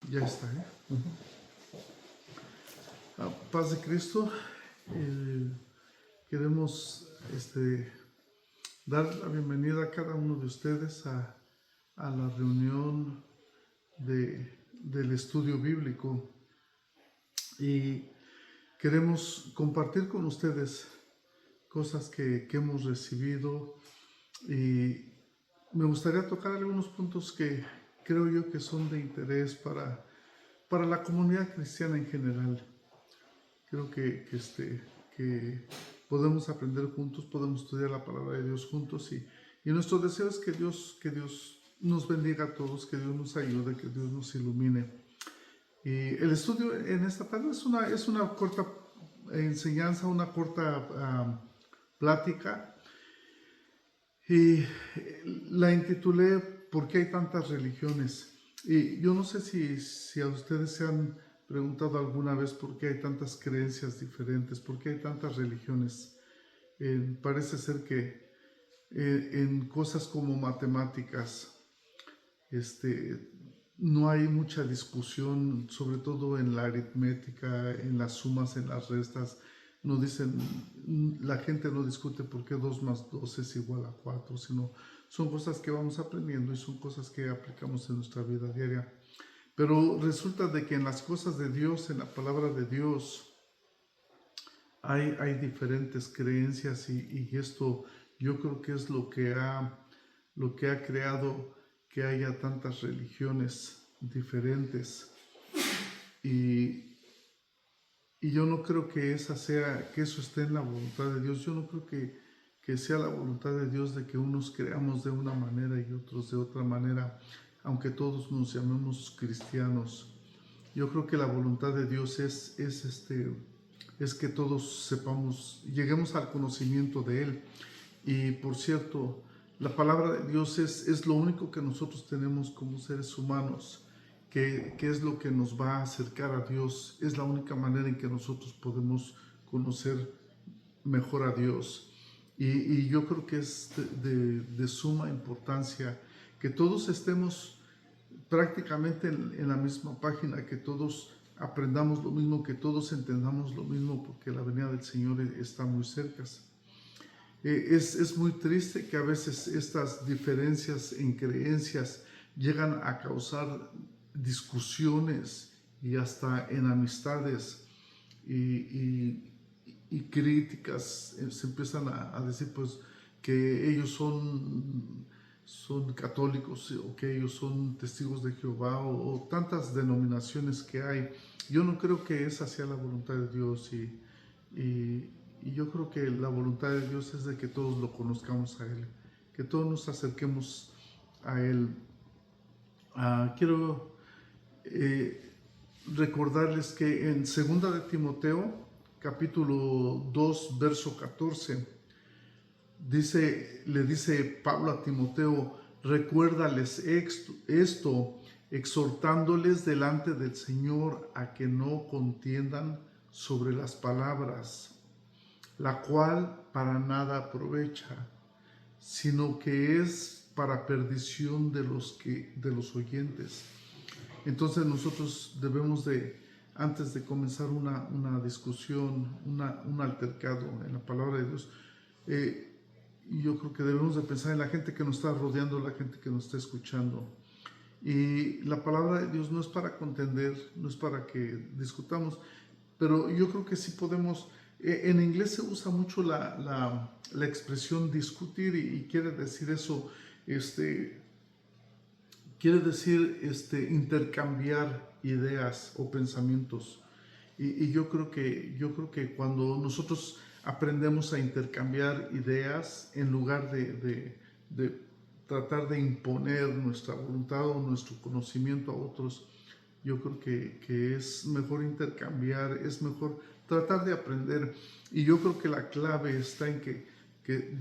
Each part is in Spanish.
Ya está, ¿eh? Paz de Cristo. Queremos dar la bienvenida a cada uno de ustedes a la reunión del estudio bíblico. Y queremos compartir con ustedes cosas que hemos recibido. Y me gustaría tocar algunos puntos que creo yo que son de interés para la comunidad cristiana en general. Creo que podemos aprender juntos, podemos estudiar la palabra de Dios juntos y nuestro deseo es que Dios nos bendiga a todos, que Dios nos ayude, que Dios nos ilumine. Y el estudio en esta tarde es una corta enseñanza, una corta plática, y la intitulé ¿Por qué hay tantas religiones? Y yo no sé si a ustedes se han preguntado alguna vez por qué hay tantas creencias diferentes, por qué hay tantas religiones. Parece ser que en cosas como matemáticas no hay mucha discusión, sobre todo en la aritmética, en las sumas, en las restas. No dicen, la gente no discute por qué 2 más 2 es igual a 4, sino son cosas que vamos aprendiendo y son cosas que aplicamos en nuestra vida diaria. Pero resulta de que en las cosas de Dios, en la palabra de Dios, hay diferentes creencias y esto yo creo que es lo que ha creado que haya tantas religiones diferentes. Y yo no creo que eso esté en la voluntad de Dios. Yo no creo que sea la voluntad de Dios de que unos creamos de una manera y otros de otra manera, aunque todos nos llamemos cristianos. Yo creo que la voluntad de Dios es que todos sepamos, lleguemos al conocimiento de Él. Y por cierto, la palabra de Dios es lo único que nosotros tenemos como seres humanos, que es lo que nos va a acercar a Dios. Es la única manera en que nosotros podemos conocer mejor a Dios. Y yo creo que es de suma importancia que todos estemos prácticamente en la misma página, que todos aprendamos lo mismo, que todos entendamos lo mismo, porque la venida del Señor está muy cerca. Es muy triste que a veces estas diferencias en creencias llegan a causar discusiones y hasta en amistades y críticas. Se empiezan a decir pues que ellos son católicos o que ellos son testigos de Jehová o tantas denominaciones que hay. Yo no creo que esa sea la voluntad de Dios y yo creo que la voluntad de Dios es de que todos lo conozcamos a Él, que todos nos acerquemos a Él. Quiero recordarles que en 2 de Timoteo, capítulo 2, verso 14, le dice Pablo a Timoteo: recuérdales esto, exhortándoles delante del Señor a que no contiendan sobre las palabras, la cual para nada aprovecha, sino que es para perdición de los oyentes. Entonces nosotros debemos antes de comenzar una discusión, un altercado en la palabra de Dios, yo creo que debemos de pensar en la gente que nos está rodeando, la gente que nos está escuchando. Y la palabra de Dios no es para contender, no es para que discutamos, pero yo creo que sí podemos. En inglés se usa mucho la expresión discutir y quiere decir eso, quiere decir intercambiar ideas o pensamientos. Y yo creo que cuando nosotros aprendemos a intercambiar ideas en lugar de tratar de imponer nuestra voluntad o nuestro conocimiento a otros, yo creo que es mejor intercambiar, es mejor tratar de aprender. Y yo creo que la clave está en que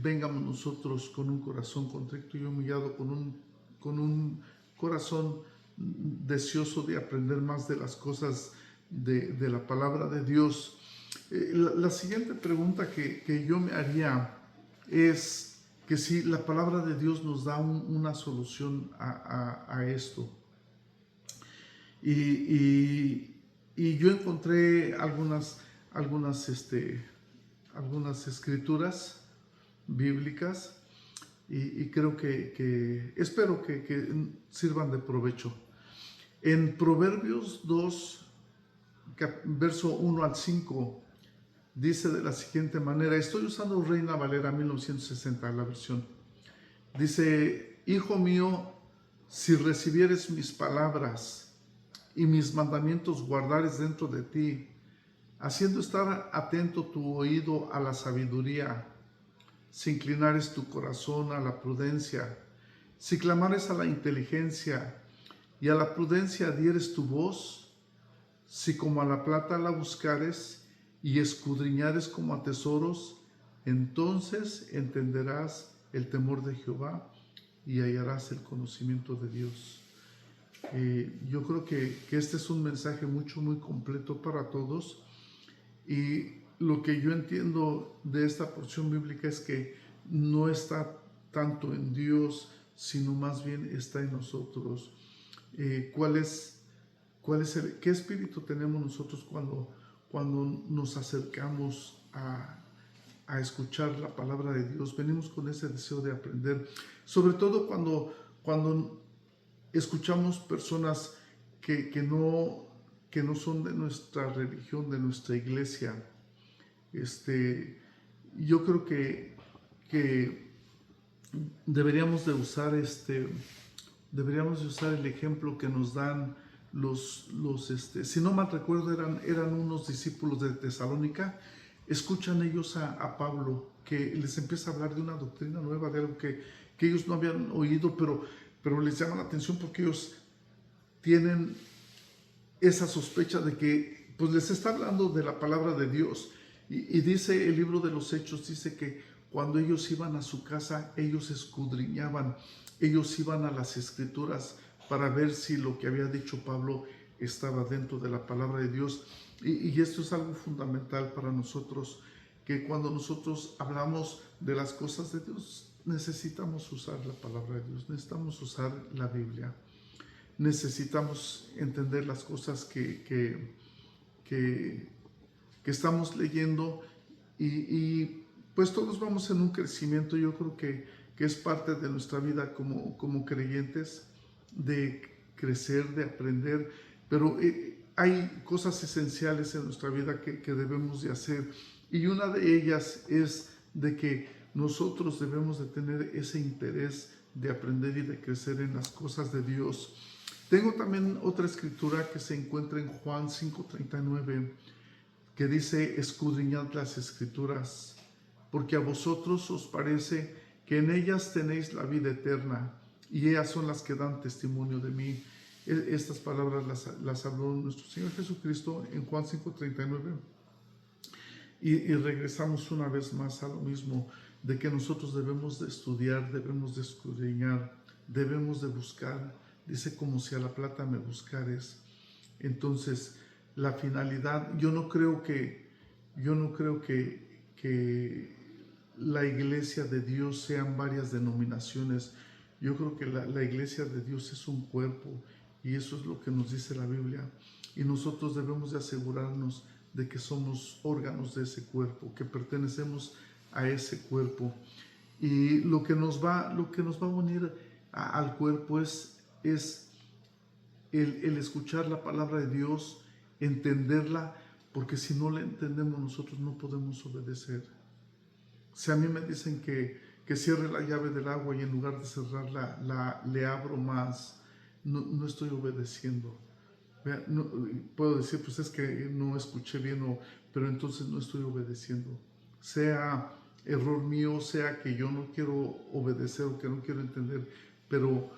vengamos nosotros con un corazón contrito y humillado, con un corazón deseoso de aprender más de las cosas de la palabra de Dios. La siguiente pregunta que yo me haría es que si la palabra de Dios nos da una solución a esto. Y, y yo encontré algunas escrituras bíblicas y creo espero que sirvan de provecho. En Proverbios 2, verso 1 al 5, dice de la siguiente manera, estoy usando Reina Valera 1960, la versión. Dice, hijo mío, si recibieres mis palabras y mis mandamientos guardares dentro de ti, haciendo estar atento tu oído a la sabiduría, si inclinares tu corazón a la prudencia, si clamares a la inteligencia y a la prudencia dieres tu voz, si como a la plata la buscares y escudriñares como a tesoros, entonces entenderás el temor de Jehová y hallarás el conocimiento de Dios. Yo creo que este es un mensaje muy completo para todos, y lo que yo entiendo de esta porción bíblica es que no está tanto en Dios, sino más bien está en nosotros. ¿Qué espíritu tenemos nosotros cuando nos acercamos a escuchar la palabra de Dios? Venimos con ese deseo de aprender, sobre todo cuando escuchamos personas que no son de nuestra religión, de nuestra iglesia. Yo creo que deberíamos de usar el ejemplo que nos dan si no mal recuerdo, eran unos discípulos de Tesalónica. Escuchan ellos a Pablo, que les empieza a hablar de una doctrina nueva, de algo que ellos no habían oído, pero les llama la atención porque ellos tienen esa sospecha de que pues les está hablando de la palabra de Dios. Y dice el libro de los Hechos, dice que cuando ellos iban a su casa, ellos escudriñaban, ellos iban a las escrituras para ver si lo que había dicho Pablo estaba dentro de la palabra de Dios. Y esto es algo fundamental para nosotros, que cuando nosotros hablamos de las cosas de Dios, necesitamos usar la palabra de Dios, necesitamos usar la Biblia, necesitamos entender las cosas que estamos leyendo, y pues todos vamos en un crecimiento. Yo creo que es parte de nuestra vida como creyentes, de crecer, de aprender, pero hay cosas esenciales en nuestra vida que debemos de hacer, y una de ellas es de que nosotros debemos de tener ese interés de aprender y de crecer en las cosas de Dios. Tengo también otra escritura que se encuentra en Juan 5:39, que dice, escudriñad las escrituras, porque a vosotros os parece que en ellas tenéis la vida eterna, y ellas son las que dan testimonio de mí. Estas palabras las habló nuestro Señor Jesucristo en Juan 5:39. Y regresamos una vez más a lo mismo, de que nosotros debemos de estudiar, debemos de escudriñar, debemos de buscar. Dice, como si a la plata me buscares. Entonces, la finalidad, yo no creo que la iglesia de Dios sean varias denominaciones. Yo creo que la iglesia de Dios es un cuerpo, y eso es lo que nos dice la Biblia, y nosotros debemos de asegurarnos de que somos órganos de ese cuerpo, que pertenecemos a ese cuerpo. Y lo que nos va a unir al cuerpo es el escuchar la palabra de Dios, entenderla, porque si no la entendemos nosotros no podemos obedecer. Si a mí me dicen que cierre la llave del agua y en lugar de cerrarla le abro más, no estoy obedeciendo. No, puedo decir, pues es que no escuché bien, pero entonces no estoy obedeciendo. Sea error mío, sea que yo no quiero obedecer o que no quiero entender, pero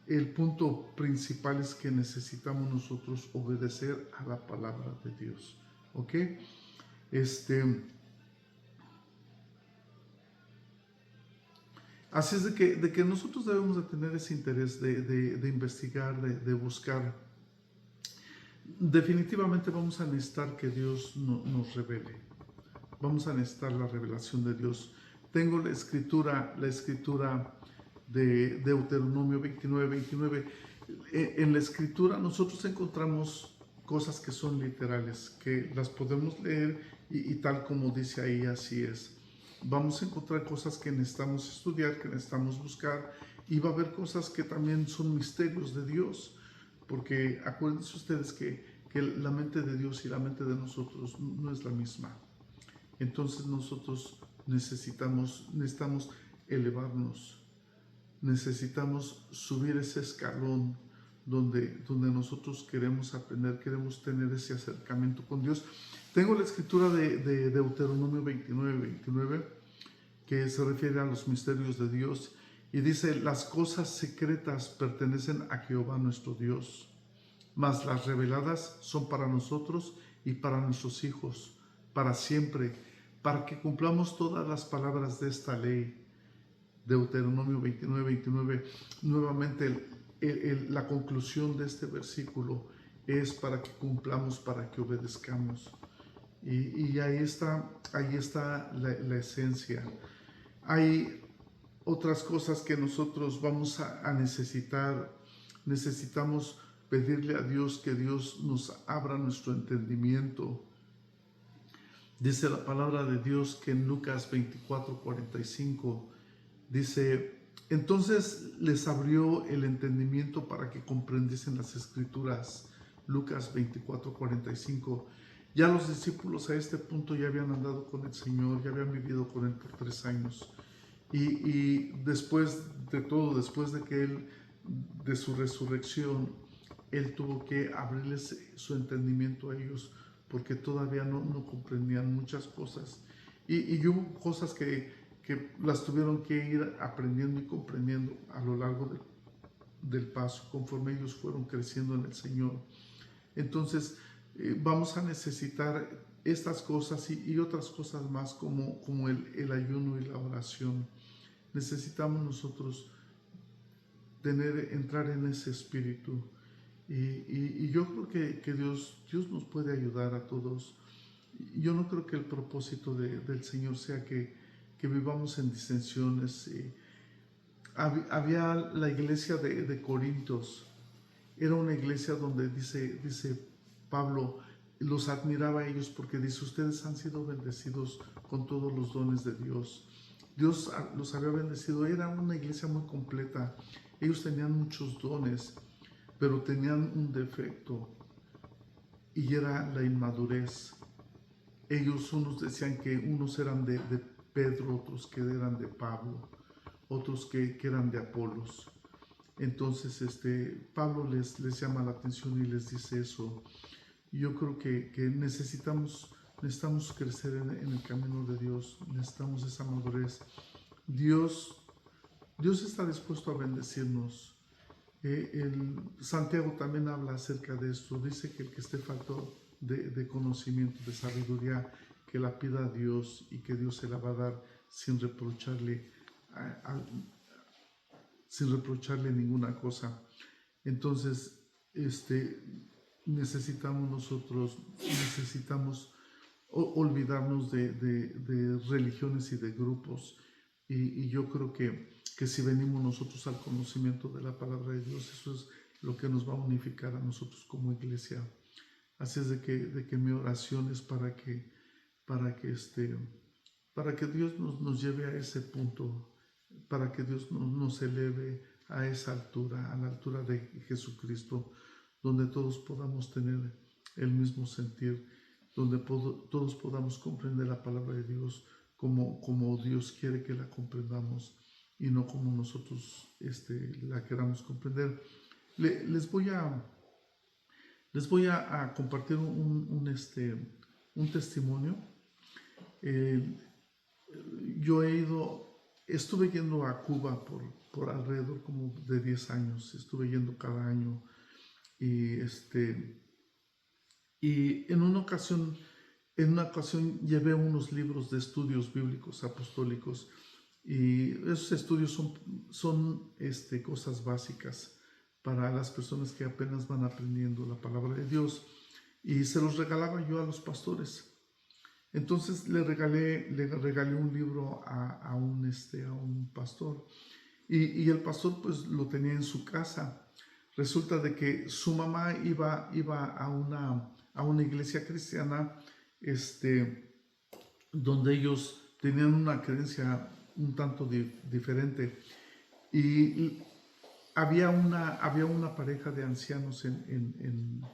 el punto principal es que necesitamos nosotros obedecer a la palabra de Dios. ¿Ok? Así es de que nosotros debemos de tener ese interés de investigar, de buscar. Definitivamente vamos a necesitar que Dios nos revele. Vamos a necesitar la revelación de Dios. Tengo la escritura de Deuteronomio 29. En la escritura nosotros encontramos cosas que son literales, que las podemos leer y tal como dice ahí, así es. Vamos a encontrar cosas que necesitamos estudiar, que necesitamos buscar, y va a haber cosas que también son misterios de Dios, porque acuérdense ustedes que la mente de Dios y la mente de nosotros no es la misma. Entonces nosotros necesitamos elevarnos, necesitamos subir ese escalón donde nosotros queremos aprender, queremos tener ese acercamiento con Dios. Tengo la escritura de Deuteronomio 29, que se refiere a los misterios de Dios, y dice: las cosas secretas pertenecen a Jehová nuestro Dios, mas las reveladas son para nosotros y para nuestros hijos, para siempre, para que cumplamos todas las palabras de esta ley. Deuteronomio 29. Nuevamente la conclusión de este versículo es para que cumplamos, para que obedezcamos. Y ahí está la esencia. Hay otras cosas que nosotros vamos a necesitar. Necesitamos pedirle a Dios que Dios nos abra nuestro entendimiento. Dice la palabra de Dios que en Lucas 24:45 dice: entonces les abrió el entendimiento para que comprendiesen las escrituras. Lucas 24:45. Ya los discípulos a este punto ya habían andado con el Señor, ya habían vivido con Él por 3 años. Y después de todo, después de su resurrección, Él tuvo que abrirles su entendimiento a ellos, porque todavía no comprendían muchas cosas. Y hubo cosas que las tuvieron que ir aprendiendo y comprendiendo a lo largo del paso, conforme ellos fueron creciendo en el Señor. Entonces, vamos a necesitar estas cosas y otras cosas más, como el ayuno y la oración. Necesitamos nosotros entrar en ese espíritu. Y yo creo que Dios nos puede ayudar a todos. Yo no creo que el propósito del Señor sea que vivamos en disensiones. Había la iglesia de Corintios. Era una iglesia donde dice Pablo, los admiraba a ellos porque dice: ustedes han sido bendecidos con todos los dones de Dios. Dios los había bendecido. Era una iglesia muy completa. Ellos tenían muchos dones, pero tenían un defecto, y era la inmadurez. Ellos, unos decían que unos eran de Pedro, otros que eran de Pablo, otros que eran de Apolos. Entonces Pablo les llama la atención y les dice eso. Yo creo que necesitamos crecer en el camino de Dios. Necesitamos esa madurez. Dios está dispuesto a bendecirnos. Santiago también habla acerca de esto. Dice que el que esté falto de conocimiento, de sabiduría, que la pida a Dios, y que Dios se la va a dar sin reprocharle ninguna cosa. Entonces, necesitamos olvidarnos de religiones y de grupos. Y yo creo que si venimos nosotros al conocimiento de la palabra de Dios, eso es lo que nos va a unificar a nosotros como iglesia. Así es de que mi oración es para que Dios nos lleve a ese punto, para que Dios nos eleve a esa altura, a la altura de Jesucristo, donde todos podamos tener el mismo sentir, donde todos podamos comprender la palabra de Dios como Dios quiere que la comprendamos, y no como nosotros la queramos comprender. Les voy a compartir un testimonio. Yo estuve yendo a Cuba por alrededor como de 10 años, estuve yendo cada año, y en una ocasión llevé unos libros de estudios bíblicos apostólicos, y esos estudios son cosas básicas para las personas que apenas van aprendiendo la palabra de Dios, y se los regalaba yo a los pastores. Entonces le regalé un libro a un pastor, y el pastor pues lo tenía en su casa. Resulta de que su mamá iba a una iglesia cristiana, donde ellos tenían una creencia un tanto diferente. Y había una pareja de ancianos en,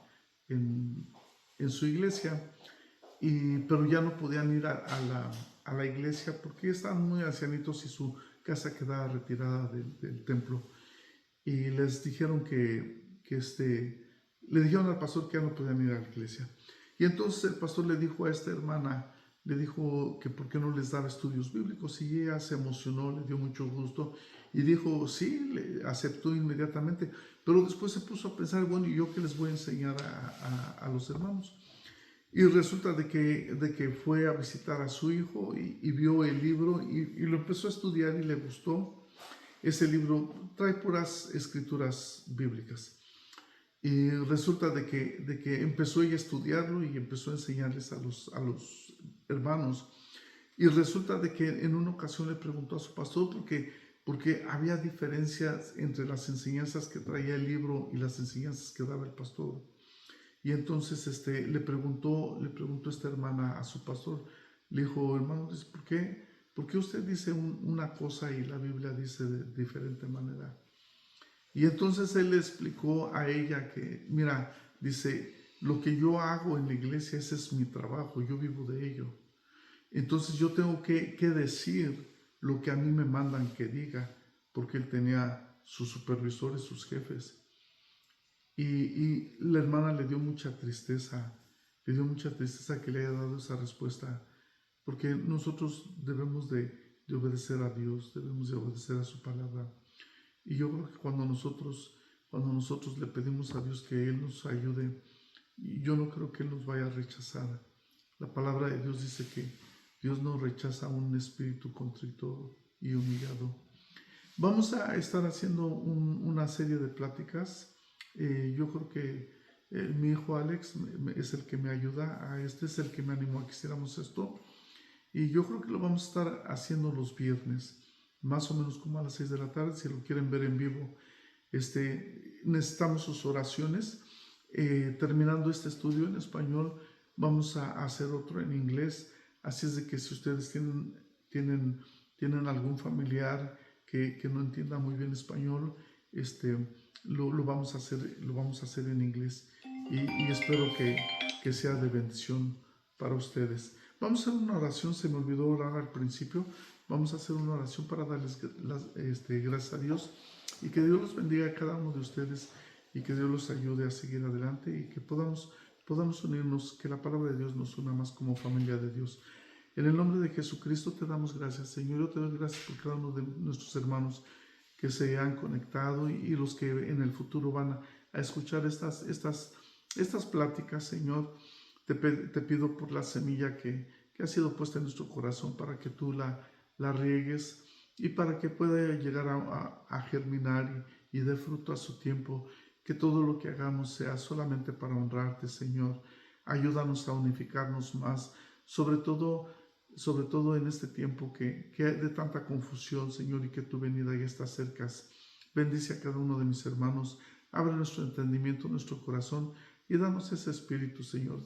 en su iglesia, pero ya no podían ir a la iglesia porque estaban muy ancianitos y su casa quedaba retirada del templo. Y les dijeron le dijeron al pastor que ya no podían ir a la iglesia. Y entonces el pastor le dijo a esta hermana, le dijo que por qué no les daba estudios bíblicos, y ella se emocionó, le dio mucho gusto y dijo sí, le aceptó inmediatamente, pero después se puso a pensar, bueno, ¿y yo qué les voy a enseñar a los hermanos? Y resulta de que fue a visitar a su hijo y vio el libro y lo empezó a estudiar y le gustó. Ese libro trae puras escrituras bíblicas. Y resulta de que empezó ella a estudiarlo y empezó a enseñarles a los hermanos. Y resulta de que en una ocasión le preguntó a su pastor porque había diferencias entre las enseñanzas que traía el libro y las enseñanzas que daba el pastor. Y entonces le preguntó esta hermana a su pastor, le dijo, hermano, ¿por qué usted dice una cosa y la Biblia dice de diferente manera? Y entonces él le explicó a ella que, mira, dice, lo que yo hago en la iglesia, ese es mi trabajo, yo vivo de ello. Entonces yo tengo que decir lo que a mí me mandan que diga, porque él tenía sus supervisores, sus jefes. Y la hermana le dio mucha tristeza que le haya dado esa respuesta, porque nosotros debemos de obedecer a Dios, debemos de obedecer a su palabra. Y yo creo que cuando nosotros le pedimos a Dios que Él nos ayude, yo no creo que Él nos vaya a rechazar. La palabra de Dios dice que Dios no rechaza un espíritu contrito y humillado. Vamos a estar haciendo una serie de pláticas. Yo creo que mi hijo Alex es el que me ayuda, es el que me animó a que hiciéramos esto. Y yo creo que lo vamos a estar haciendo los viernes, más o menos como a las 6 de la tarde, si lo quieren ver en vivo. Necesitamos sus oraciones. Terminando este estudio en español, vamos a hacer otro en inglés. Así es de que si ustedes tienen algún familiar que no entienda muy bien español, lo vamos a hacer en inglés. Y espero que sea de bendición para ustedes. Vamos a hacer una oración, se me olvidó orar al principio. Vamos a hacer una oración para darles gracias a Dios y que Dios los bendiga a cada uno de ustedes y que Dios los ayude a seguir adelante y que podamos unirnos, que la palabra de Dios nos una más como familia de Dios. En el nombre de Jesucristo te damos gracias, Señor. Yo te doy gracias por cada uno de nuestros hermanos que se han conectado y los que en el futuro van a escuchar estas pláticas, Señor. Te pido por la semilla que ha sido puesta en nuestro corazón para que tú la riegues y para que pueda llegar a germinar y dé fruto a su tiempo. Que todo lo que hagamos sea solamente para honrarte, Señor. Ayúdanos a unificarnos más, sobre todo en este tiempo que hay de tanta confusión, Señor, y que tu venida ya está cerca. Bendice a cada uno de mis hermanos. Abre nuestro entendimiento, nuestro corazón y danos ese espíritu, Señor.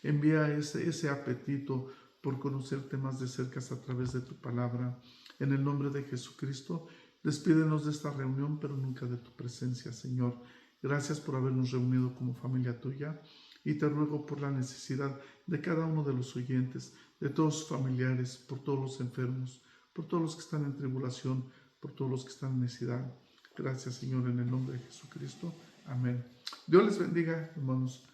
Envía ese apetito por conocerte más de cerca a través de tu palabra. En el nombre de Jesucristo, despídenos de esta reunión, pero nunca de tu presencia, Señor. Gracias por habernos reunido como familia tuya y te ruego por la necesidad de cada uno de los oyentes, de todos sus familiares, por todos los enfermos, por todos los que están en tribulación, por todos los que están en necesidad. Gracias, Señor, en el nombre de Jesucristo. Amén. Dios les bendiga, hermanos.